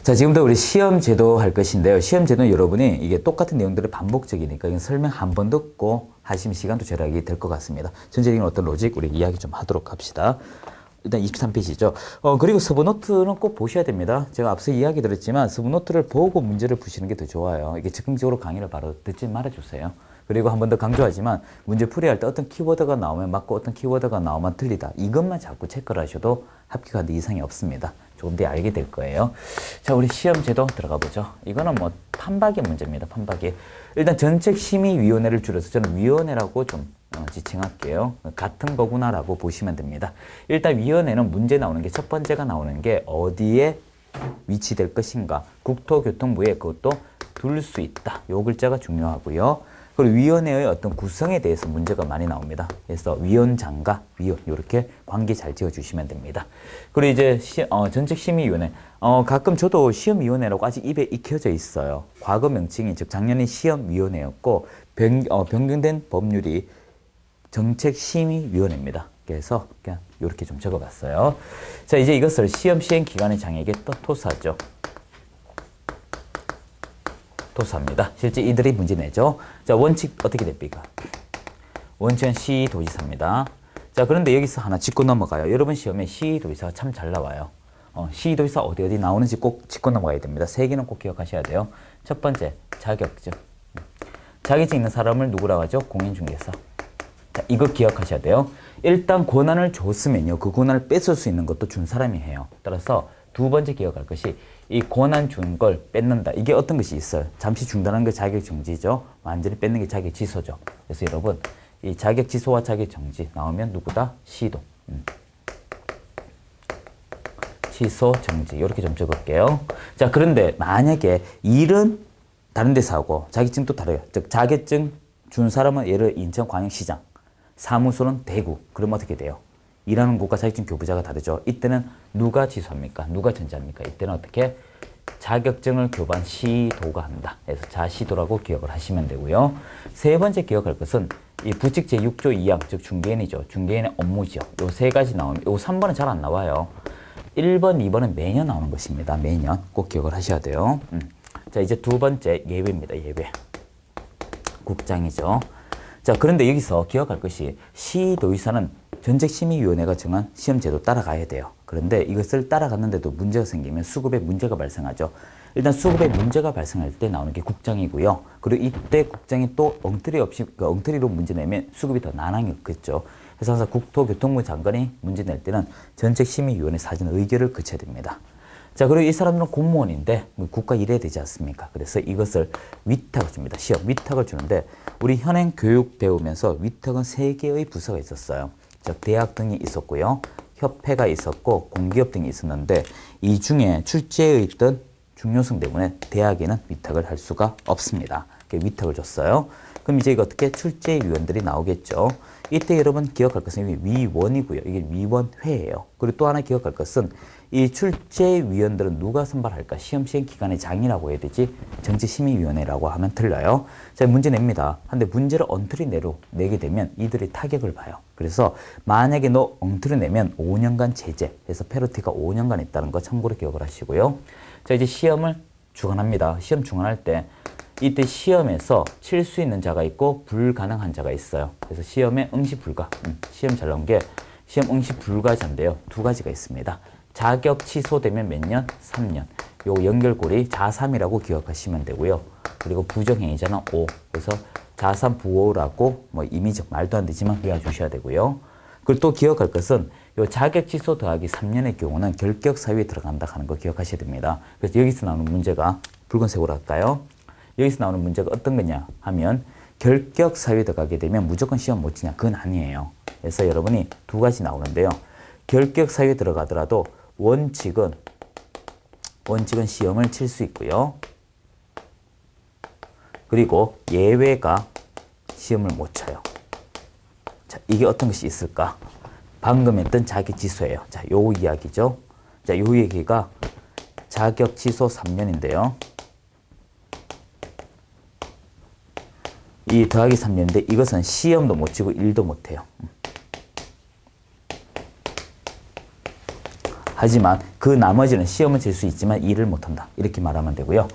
자, 지금부터 우리 시험 제도 할 것인데요. 시험 제도는 여러분이 이게 똑같은 내용들이 반복적이니까 이건 설명 한 번 듣고 하시면 시간도 절약이 될 것 같습니다. 전체적인 어떤 로직 우리 이야기 좀 하도록 합시다. 일단 23페이지죠. 그리고 서브노트는 꼭 보셔야 됩니다. 제가 앞서 이야기 드렸지만 서브노트를 보고 문제를 푸시는 게 더 좋아요. 이게 즉흥적으로 강의를 바로 듣지 말아주세요. 그리고 한 번 더 강조하지만 문제 풀이할 때 어떤 키워드가 나오면 맞고 어떤 키워드가 나오면 틀리다. 이것만 자꾸 체크를 하셔도 합격하는 이상이 없습니다. 조금 뒤에 알게 될 거예요. 자, 우리 시험 제도 들어가 보죠. 이거는 뭐 판박이 문제입니다. 판박이. 일단 정책심의위원회를 줄여서 저는 위원회라고 좀 지칭할게요. 같은 거구나라고 보시면 됩니다. 일단 위원회는 문제 나오는 게 첫 번째가 나오는 게 어디에 위치될 것인가. 국토교통부에 그것도 둘 수 있다. 요 글자가 중요하고요. 그리고 위원회의 어떤 구성에 대해서 문제가 많이 나옵니다. 그래서 위원장과 위원 이렇게 관계 잘 지어주시면 됩니다. 그리고 이제 전책심의위원회 가끔 저도 시험위원회라고 아직 입에 익혀져 있어요. 과거 명칭이 즉 작년에 시험위원회였고 변경된 법률이 정책심의위원회입니다. 그래서 그냥 이렇게 좀 적어봤어요. 자, 이제 이것을 시험 시행 기간의 장에게 또 토사죠. 토사입니다. 실제 이들이 문제 내죠. 자, 원칙 어떻게 됩니까? 원칙은 시도지사입니다. 자, 그런데 여기서 하나 짚고 넘어가요. 여러분 시험에 시도지사가 참 잘 나와요. 시도지사 어디 나오는지 꼭 짚고 넘어가야 됩니다. 세 개는 꼭 기억하셔야 돼요. 첫 번째, 자격증. 자격증 있는 사람을 누구라고 하죠? 공인중개사. 자, 이거 기억하셔야 돼요. 일단 권한을 줬으면요. 그 권한을 뺏을 수 있는 것도 준 사람이 해요. 따라서 두 번째 기억할 것이 이 권한 준 걸 뺏는다. 이게 어떤 것이 있어요? 잠시 중단한 게 자격 정지죠. 완전히 뺏는 게 자격 취소죠. 그래서 여러분 이 자격 취소와 자격 정지 나오면 누구다? 시도. 취소 정지 이렇게 좀 적을게요. 자, 그런데 만약에 일은 다른 데서 하고 자격증도 다르요. 즉 자격증 준 사람은 예를 인천광역시장, 사무소는 대구. 그러면 어떻게 돼요? 일하는 곳과 자격증 교부자가 다르죠. 이때는 누가 취소합니까? 누가 전제합니까? 이때는 어떻게? 자격증을 교부한 시도가 한다. 그래서 자시도라고 기억을 하시면 되고요. 세 번째 기억할 것은 이 부칙 제6조 2항, 즉 중개인이죠. 중개인의 업무지요. 요 세 가지 나오면 요 3번은 잘 안 나와요. 1번, 2번은 매년 나오는 것입니다. 매년 꼭 기억을 하셔야 돼요. 자, 이제 두 번째 예외입니다. 예외. 국장이죠. 자, 그런데 여기서 기억할 것이 시도의사는 전책심의위원회가 정한 시험제도 따라가야 돼요. 그런데 이것을 따라갔는데도 문제가 생기면 수급에 문제가 발생하죠. 일단 수급에 문제가 발생할 때 나오는 게 국장이고요. 그리고 이때 국장이 또 엉터리 없이 엉터리로 문제 내면 수급이 더 난항이 없겠죠. 그래서 항상 국토교통부 장관이 문제 낼 때는 전책심의위원회 사전 의결을 거쳐야 됩니다. 자, 그리고 이 사람들은 공무원인데 국가 일해야 되지 않습니까? 그래서 이것을 위탁을 줍니다. 시험 위탁을 주는데 우리 현행 교육 배우면서 위탁은 3개의 부서가 있었어요. 즉 대학 등이 있었고요. 협회가 있었고 공기업 등이 있었는데 이 중에 출제의 어떤 중요성 때문에 대학에는 위탁을 할 수가 없습니다. 위탁을 줬어요. 그럼 이제 이거 어떻게 출제위원들이 나오겠죠. 이때 여러분 기억할 것은 위원이고요. 이게 위원회예요. 그리고 또 하나 기억할 것은 이 출제위원들은 누가 선발할까? 시험 시행 기간의 장이라고 해야 되지 정책심의위원회라고 하면 틀려요. 자, 문제 냅니다. 근데 문제를 엉터리 내게 되면 이들이 타격을 봐요. 그래서 만약에 너 엉터리 내면 5년간 제재, 그래서 페널티가 5년간 있다는 거 참고로 기억을 하시고요. 자, 이제 시험을 주관합니다. 시험 주관할 때 이때 시험에서 칠 수 있는 자가 있고 불가능한 자가 있어요. 그래서 시험에 응시 불가, 시험 잘 나온 게 시험 응시 불가자인데요. 두 가지가 있습니다. 자격 취소되면 몇 년? 3년. 요 연결고리 자3이라고 기억하시면 되고요. 그리고 부정행위자는 5. 그래서 자3부호라고 뭐 임의적 말도 안 되지만 외워주셔야 되고요. 그리고 또 기억할 것은 요 자격 취소 더하기 3년의 경우는 결격 사유에 들어간다 하는 거 기억하셔야 됩니다. 그래서 여기서 나오는 문제가 붉은색으로 할까요? 여기서 나오는 문제가 어떤 거냐 하면 결격 사유에 들어가게 되면 무조건 시험 못 치냐? 그건 아니에요. 그래서 여러분이 두 가지 나오는데요. 결격 사유에 들어가더라도 원칙은 시험을 칠 수 있고요. 그리고 예외가 시험을 못 쳐요. 자, 이게 어떤 것이 있을까? 방금 했던 자격 취소예요. 자, 요 이야기죠. 자, 요 얘기가 자격 취소 3년인데요. 이 더하기 3년인데 이것은 시험도 못 치고 일도 못 해요. 하지만 그 나머지는 시험은 칠 수 있지만 일을 못한다. 이렇게 말하면 되고요.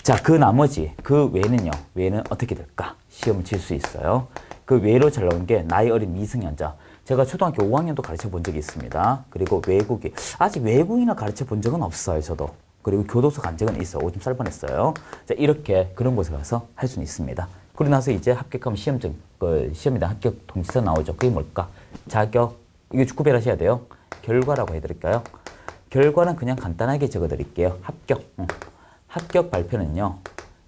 자, 그 나머지, 그 외는요. 외는 어떻게 될까? 시험을 칠 수 있어요. 그 외로 잘 나온 게 나이 어린 미성년자. 제가 초등학교 5학년도 가르쳐 본 적이 있습니다. 그리고 외국인. 아직 외국인을 가르쳐 본 적은 없어요, 저도. 그리고 교도소 간 적은 있어요. 오줌 쌀 뻔했어요. 자, 이렇게 그런 곳에 가서 할 수는 있습니다. 그러고 나서 이제 합격하면 시험증, 시험이다 합격 통지서 나오죠. 그게 뭘까? 자격, 이거 구별하셔야 돼요. 결과라고 해드릴까요? 결과는 그냥 간단하게 적어드릴게요. 합격. 합격 발표는요.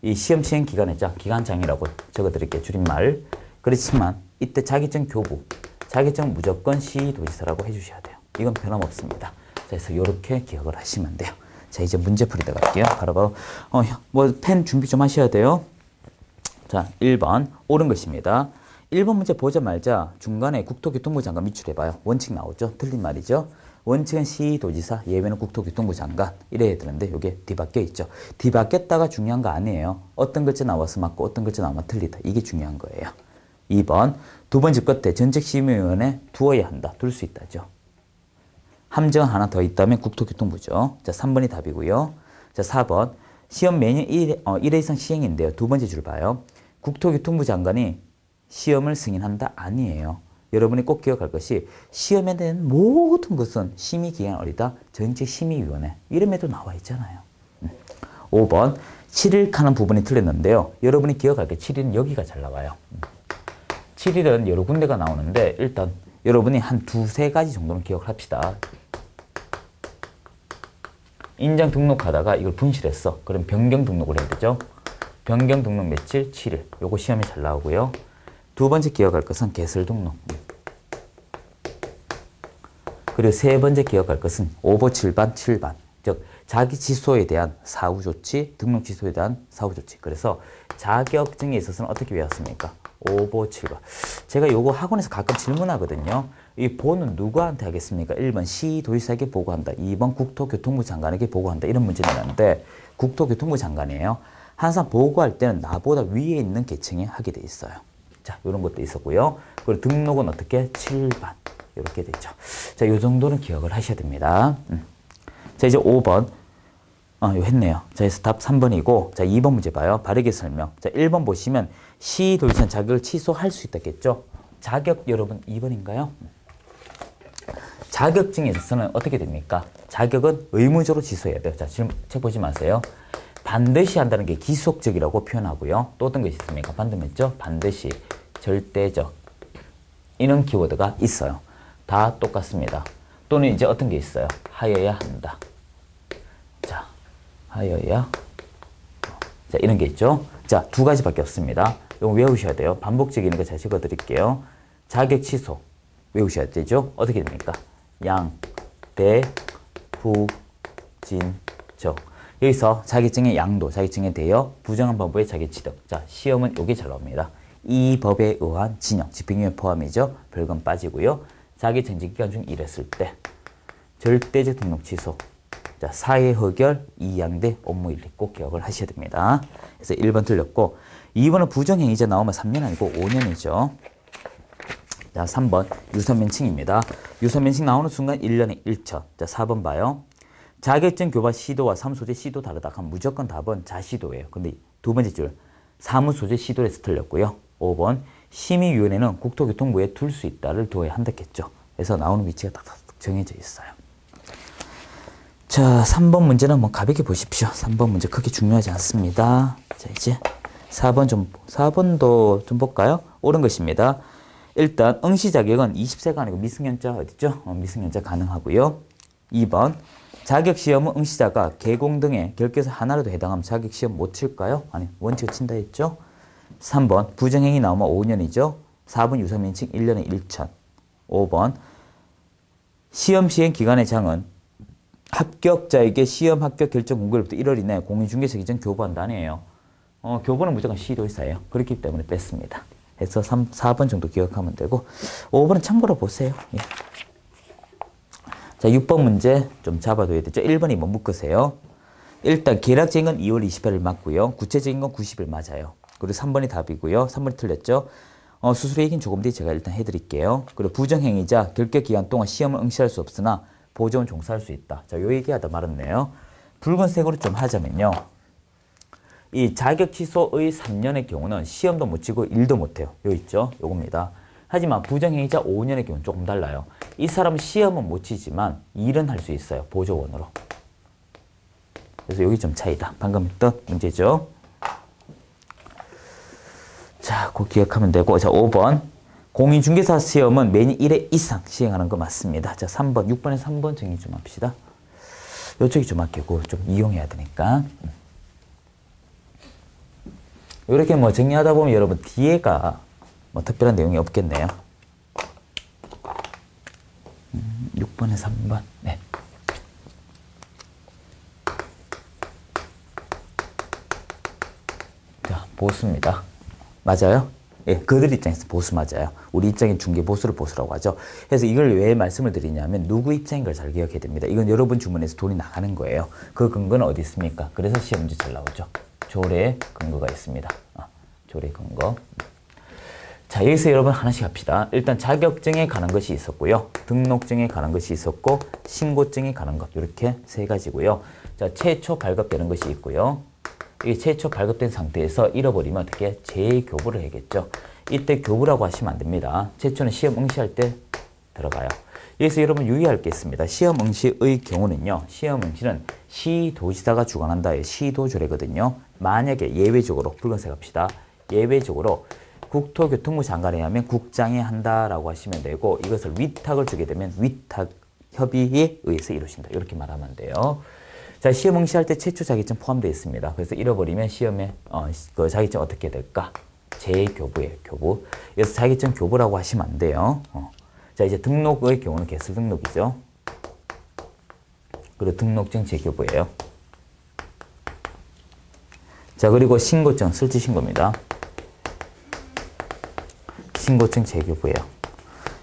이 시험 시행 기간이죠. 기간장이라고 적어드릴게요. 줄임말. 그렇지만 이때 자격증 교부, 자격증 무조건 시도지사라고 해주셔야 돼요. 이건 변함없습니다. 그래서 이렇게 기억을 하시면 돼요. 자, 이제 문제풀이 들어갈게요. 바로 펜 준비 좀 하셔야 돼요. 자, 1번 옳은 것입니다. 1번 문제 보자마자 중간에 국토교통부 장관 밑줄해봐요. 원칙 나오죠? 틀린 말이죠? 원칙은 시도지사, 예외는 국토교통부 장관 이래야 되는데 이게 뒤바뀌어 있죠. 뒤바뀌었다가 중요한 거 아니에요. 어떤 글자 나와서 맞고 어떤 글자 나오면 틀리다. 이게 중요한 거예요. 2번 두 번째 끝에 전책심의위원회 두어야 한다. 둘 수 있다죠. 함정 하나 더 있다면 국토교통부죠. 자, 3번이 답이고요. 자, 4번 시험 매년 1회 이상 시행인데요. 두 번째 줄 봐요. 국토교통부 장관이 시험을 승인한다? 아니에요. 여러분이 꼭 기억할 것이 시험에 대한 모든 것은 심의기간 어리다. 전체심의위원회. 이름에도 나와 있잖아요. 5번 7일 하는 부분이 틀렸는데요. 여러분이 기억할 게 7일은 여기가 잘 나와요. 7일은 여러 군데가 나오는데 일단 여러분이 한 두세 가지 정도는 기억을 합시다. 인장 등록하다가 이걸 분실했어. 그럼 변경 등록을 해야 되죠. 변경 등록 며칠? 7일. 요거 시험에 잘 나오고요. 두 번째 기억할 것은 개설 등록. 그리고 세 번째 기억할 것은 오보 7반, 7반. 즉 자기 취소에 대한 사후 조치, 등록 취소에 대한 사후 조치. 그래서 자격증에 있어서는 어떻게 외웠습니까? 오보 7반. 제가 요거 학원에서 가끔 질문하거든요. 이 보는 누구한테 하겠습니까? 1번 시도지사에게 보고한다. 2번 국토교통부 장관에게 보고한다. 이런 문제 내는데 국토교통부 장관이에요. 항상 보고할 때는 나보다 위에 있는 계층에 하게 돼 있어요. 자, 이런 것도 있었고요. 그리고 등록은 어떻게? 7반. 이렇게 되죠. 자, 요 정도는 기억을 하셔야 됩니다. 자, 이제 5번. 요 했네요. 자, 그래서 답 3번이고, 자, 2번 문제 봐요. 바르게 설명. 자, 1번 보시면 시도지사 자격을 취소할 수 있다겠죠? 자격 여러분 2번인가요? 자격증에 있어서는 어떻게 됩니까? 자격은 의무적으로 취소해야 돼요. 자, 지금 책 보지 마세요. 반드시 한다는 게 기속적이라고 표현하고요. 또 어떤 것이 있습니까? 반드시 했죠? 반드시, 절대적. 이런 키워드가 있어요. 다 똑같습니다. 또는 이제 어떤 게 있어요? 하여야 한다. 자, 하여야. 자, 이런 게 있죠? 자, 두 가지밖에 없습니다. 이거 외우셔야 돼요. 반복적인 거 잘 적어 드릴게요. 자격 취소. 외우셔야 되죠? 어떻게 됩니까? 양, 대, 부, 진, 적. 여기서 자격증의 양도, 자격증에 대여, 부정한 법의 자격 취득. 자, 시험은 요게 잘 나옵니다. 이 법에 의한 진역, 집행유예 포함이죠. 별건 빠지고요. 자격증 기간 중 일했을 때 절대적 등록 취소. 자, 사회 허결, 이양대, 업무 일리 꼭 기억을 하셔야 됩니다. 그래서 1번 틀렸고 2번은 부정행위자 나오면 3년 아니고 5년이죠. 자, 3번 유선면칭입니다. 유선면칭 나오는 순간 1년에 1천. 자, 4번 봐요. 자격증 교반 시도와 사무소재 시도 다르다. 그럼 무조건 답은 자시도예요. 근데 두 번째 줄 사무소재 시도에서 틀렸고요. 5번 심의위원회는 국토교통부에 둘 수 있다를 두어야 한다겠죠. 그래서 나오는 위치가 딱 정해져 있어요. 자, 3번 문제는 뭐 가볍게 보십시오. 3번 문제 크게 중요하지 않습니다. 자, 이제 4번도 좀 볼까요? 옳은 것입니다. 일단 응시 자격은 20세가 아니고 미성년자 어딨죠? 미성년자 가능하고요. 2번 자격시험은 응시자가 계공 등의 결격에서 하나라도 해당하면 자격시험 못 칠까요? 아니, 원칙을 친다 했죠. 3번 부정행위 나오면 5년이죠. 4번 유선면칭 1년에 1천. 5번 시험 시행 기간의 장은 합격자에게 시험 합격 결정 공고일부터 1월 이내 공인중개사 기준 교부한다 아니에요. 교부는 무조건 시도지사예요. 그렇기 때문에 뺐습니다. 해서 4번 정도 기억하면 되고 5번은 참고로 보세요. 예. 자, 6번 문제 좀 잡아둬야 되죠. 1번, 2번 묶으세요. 일단 계략적인 건 2월 28일 맞고요. 구체적인 건 90일 맞아요. 그리고 3번이 답이고요. 3번이 틀렸죠. 수수료 얘기는 조금 뒤에 제가 일단 해드릴게요. 그리고 부정행위자 결격 기간 동안 시험을 응시할 수 없으나 보조원 종사할 수 있다. 자, 요 얘기하다 말았네요. 붉은색으로 좀 하자면요. 이 자격 취소의 3년의 경우는 시험도 못 치고 일도 못 해요. 요 있죠? 요겁니다. 하지만 부정행위자 5년의 경우는 조금 달라요. 이 사람은 시험은 못 치지만 일은 할 수 있어요. 보조원으로. 그래서 여기 좀 차이다. 방금 했던 문제죠. 자, 그거 기억하면 되고. 자, 5번. 공인중개사 시험은 매년 1회 이상 시행하는 거 맞습니다. 자, 3번. 6번에 3번 정리 좀 합시다. 요쪽이 좀 아끼고 좀 이용해야 되니까. 이렇게 뭐 정리하다 보면 여러분 뒤에가 뭐 특별한 내용이 없겠네요. 6번에 3번. 네. 자, 보수입니다. 맞아요? 예, 그들 입장에서 보수 맞아요. 우리 입장인 중개 보수를 보수라고 하죠. 그래서 이걸 왜 말씀을 드리냐면 누구 입장인 걸 잘 기억해야 됩니다. 이건 여러분 주문에서 돈이 나가는 거예요. 그 근거는 어디 있습니까? 그래서 시험 문제 잘 나오죠. 조례 근거가 있습니다. 조례 근거. 자, 여기서 여러분 하나씩 합시다. 일단 자격증에 관한 것이 있었고요. 등록증에 관한 것이 있었고 신고증에 관한 것. 이렇게 세 가지고요. 자, 최초 발급되는 것이 있고요. 이게 최초 발급된 상태에서 잃어버리면 어떻게 재교부를 해야겠죠. 이때 교부라고 하시면 안 됩니다. 최초는 시험 응시할 때 들어가요. 여기서 여러분 유의할 게 있습니다. 시험 응시의 경우는요. 시험 응시는 시도지사가 주관한다의 시도조례거든요. 만약에 예외적으로 붉은색 합시다. 예외적으로 국토교통부 장관에 하면 국장이 한다라고 하시면 되고 이것을 위탁을 주게 되면 위탁 협의에 의해서 이루어진다. 이렇게 말하면 돼요. 자, 시험 응시할 때 최초 자격증 포함되어 있습니다. 그래서 잃어버리면 시험에 그 자격증 어떻게 될까? 재교부예요. 교부. 그래서 자격증 교부라고 하시면 안 돼요. 자, 이제 등록의 경우는 개수 등록이죠. 그리고 등록증 재교부예요. 자, 그리고 신고증 실질신고입니다. 신고증 재교부예요.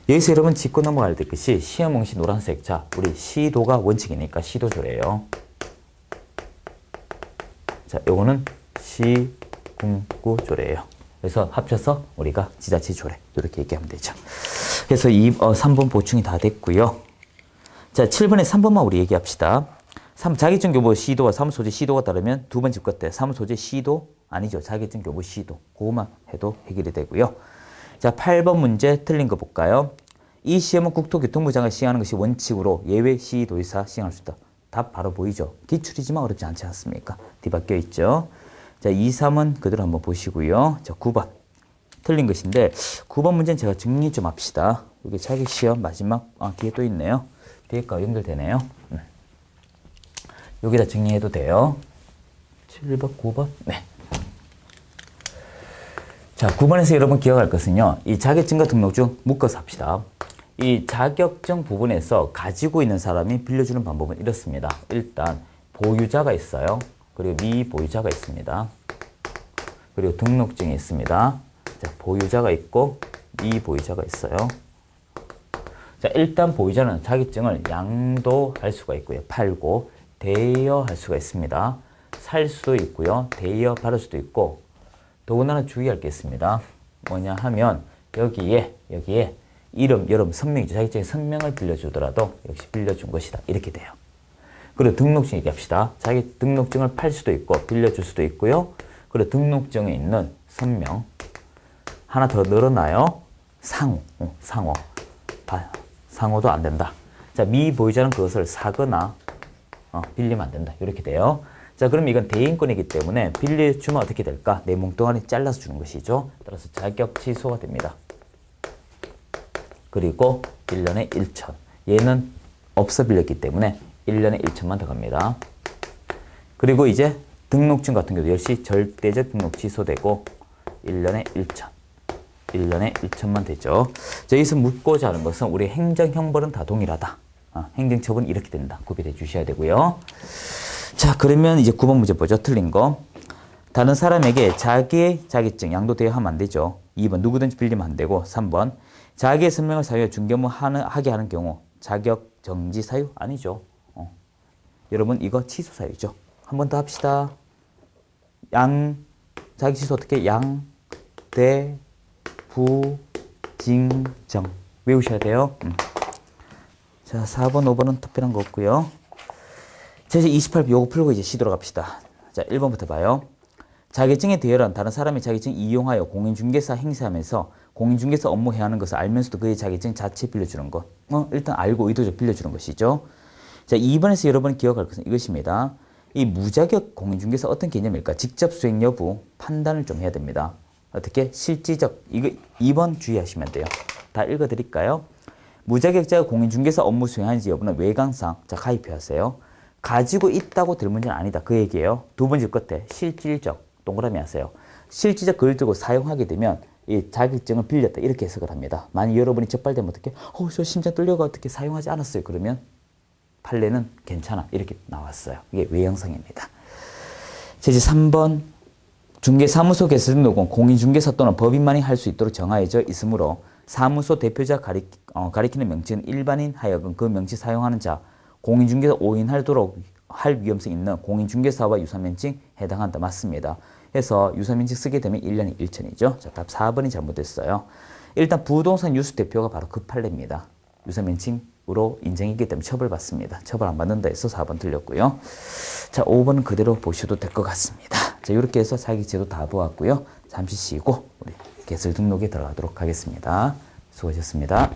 여기서 여러분 짚고 넘어갈 때 것이 시험 응시 노란색. 자, 우리 시도가 원칙이니까 시도조례예요. 자, 요거는 시군구조례예요. 그래서 합쳐서 우리가 지자체조례 이렇게 얘기하면 되죠. 그래서 3번 보충이 다 됐고요. 자, 7번에 3번만 우리 얘기합시다. 자격증 교부 시도와 사무소재 시도가 다르면 두 번 짚을 때 사무소재 시도 아니죠. 자격증 교부 시도. 그것만 해도 해결이 되고요. 자, 8번 문제 틀린 거 볼까요? 이 시험은 국토교통부 장관이 시행하는 것이 원칙으로 예외 시도지사 시행할 수 있다. 답 바로 보이죠? 기출이지만 어렵지 않지 않습니까? 뒤바뀌어 있죠. 자, 2, 3은 그대로 한번 보시고요. 자, 9번. 틀린 것인데 9번 문제는 제가 정리 좀 합시다. 여기 자격시험 마지막 뒤에 또 있네요. 뒤에가 연결되네요. 여기다 정리해도 돼요. 7번, 9번. 네. 자, 9번에서 여러분 기억할 것은요. 이 자격증과 등록증 묶어서 합시다. 이 자격증 부분에서 가지고 있는 사람이 빌려주는 방법은 이렇습니다. 일단 보유자가 있어요. 그리고 미보유자가 있습니다. 그리고 등록증이 있습니다. 자, 보유자가 있고 미보유자가 있어요. 자, 일단 보유자는 자격증을 양도할 수가 있고요. 팔고 대여할 수가 있습니다. 살 수도 있고요. 대여 받을 수도 있고 더군다나 주의할 게 있습니다. 뭐냐 하면 여기에 이름, 여러분 선명이죠. 자격증의 선명을 빌려주더라도 역시 빌려준 것이다. 이렇게 돼요. 그리고 등록증 얘기합시다. 자기 등록증을 팔 수도 있고 빌려줄 수도 있고요. 그리고 등록증에 있는 선명 하나 더 늘어나요. 상호. 상호도 안 된다. 자, 미보유자는 그것을 사거나 빌리면 안 된다. 이렇게 돼요. 자, 그럼 이건 대인권이기 때문에 빌려주면 어떻게 될까? 내 몽뚱아리 잘라서 주는 것이죠. 따라서 자격 취소가 됩니다. 그리고 1년에 1천. 얘는 없어 빌렸기 때문에 1년에 1천만 더 갑니다. 그리고 이제 등록증 같은 경우도 역시 절대적 등록 취소되고 1년에 1천. 1년에 1천만 되죠. 자, 여기서 묻고자 하는 것은 우리 행정형벌은 다 동일하다. 행정처분은 이렇게 된다. 구별해 주셔야 되고요. 자, 그러면 이제 9번 문제 보죠. 틀린 거. 다른 사람에게 자기의 자격증 양도 대여하면 안 되죠. 2번 누구든지 빌리면 안 되고 3번 자기의 선명을 사유에 중개무 하게 하는 경우 자격 정지 사유 아니죠. 여러분 이거 취소 사유죠. 한 번 더 합시다. 자격 취소 어떻게 대 부 징정 외우셔야 돼요. 자, 4번, 5번은 특별한 거 없고요. 제시 28번 요거 풀고 이제 시도로 갑시다. 자, 1번부터 봐요. 자격증에 대여한 다른 사람의 자격증 이용하여 공인중개사 행사하면서 공인중개사 업무 해야 하는 것을 알면서도 그의 자격증 자체 빌려주는 것. 일단 알고 의도적 빌려주는 것이죠. 자, 2번에서 여러분이 기억할 것은 이것입니다. 이 무자격 공인중개사 어떤 개념일까? 직접 수행 여부 판단을 좀 해야 됩니다. 어떻게? 실질적, 이거 2번 주의하시면 돼요. 다 읽어드릴까요? 무자격자가 공인중개사 업무 수행하는지 여부는 외관상, 자, 가입해 하세요. 가지고 있다고 될 문제는 아니다. 그 얘기예요. 두 번째 끝에 실질적, 동그라미 하세요. 실질적 그걸 들고 사용하게 되면 이 자격증을 빌렸다. 이렇게 해석을 합니다. 만약 여러분이 적발되면 어떻게? 저 심장 떨려가 어떻게 사용하지 않았어요. 그러면 판례는 괜찮아. 이렇게 나왔어요. 이게 외형상입니다. 이제 3번. 중개사무소 개설 등록은 공인중개사 또는 법인만이 할 수 있도록 정하여져 있으므로 사무소 대표자 가리키는 명칭은 일반인 하여금 그 명칭 사용하는 자, 공인중개사 오인하도록 할 위험성이 있는 공인중개사와 유사명칭 해당한다. 맞습니다. 해서 유사명칭 쓰게 되면 1년에 1천이죠. 자, 답 4번이 잘못됐어요. 일단 부동산 유수 대표가 바로 그 판례입니다. 유사명칭으로 인정했기 때문에 처벌받습니다. 처벌 안 받는다 해서 4번 틀렸고요. 자, 5번은 그대로 보셔도 될 것 같습니다. 자, 이렇게 해서 자격제도 다 보았고요. 잠시 쉬고 우리 개설 등록에 들어가도록 하겠습니다. 수고하셨습니다.